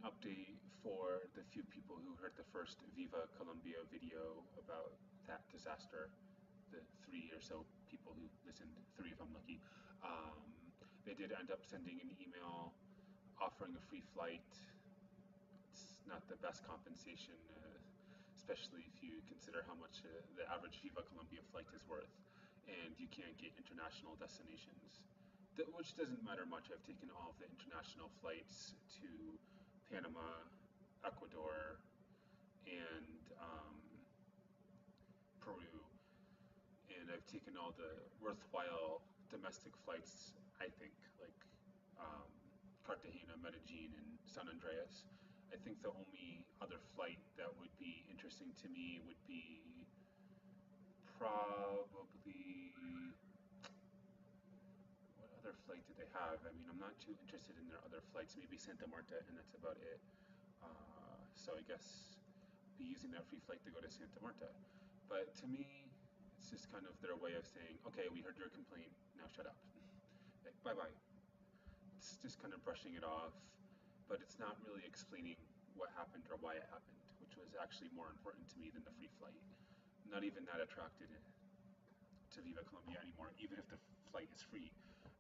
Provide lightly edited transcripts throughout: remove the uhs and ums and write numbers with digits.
an update for the few people who heard the first VivaColombia video about that disaster. The 3 or so people who listened, 3 if I'm lucky, they did end up sending an email offering a free flight. It's not the best compensation, especially if you consider how much the average VivaColombia flight is worth, and you can't get international destinations. Which doesn't matter much. I've taken all of the international flights to Panama, Ecuador, and Peru, and I've taken all the worthwhile domestic flights, I think, like Cartagena, Medellin, and San Andreas. I think the only other flight that would be interesting to me would be probably, what other flight did they have? I mean, I'm not too interested in their other flights. Maybe Santa Marta, and that's about it. So I guess I'll be using that free flight to go to Santa Marta. But to me, it's just kind of their way of saying, okay, we heard your complaint, now shut up. Like, bye-bye. It's just kind of brushing it off, but it's not really explaining what happened or why it happened, which was actually more important to me than the free flight. I'm not even that attracted to VivaColombia anymore, even if the flight is free.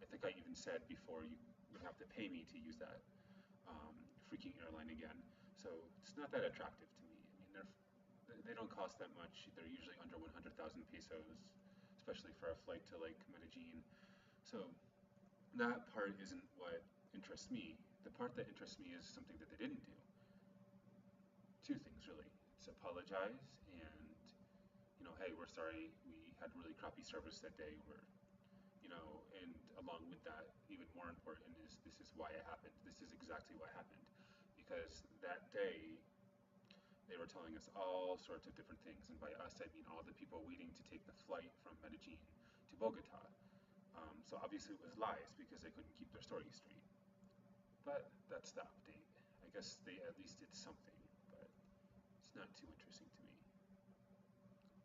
I think I even said before you would have to pay me to use that freaking airline again. So it's not that attractive to me. I mean, they don't cost that much. They're usually under 100,000 pesos, especially for a flight to like Medellin. So that part isn't what interests me. The part that interests me is something that they didn't do. 2 things really. It's apologize and, hey, we're sorry, we had really crappy service that day. And along with that, even more important is this is why it happened. This is exactly what happened. Because that day, they were telling us all sorts of different things. And by us, I mean all the people waiting to take the flight from Medellin to Bogota. So obviously it was lies because they couldn't keep their story straight. But that's the update. I guess they at least did something, but it's not too interesting to me.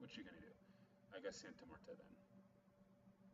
What you gonna do? I guess Santa Marta then.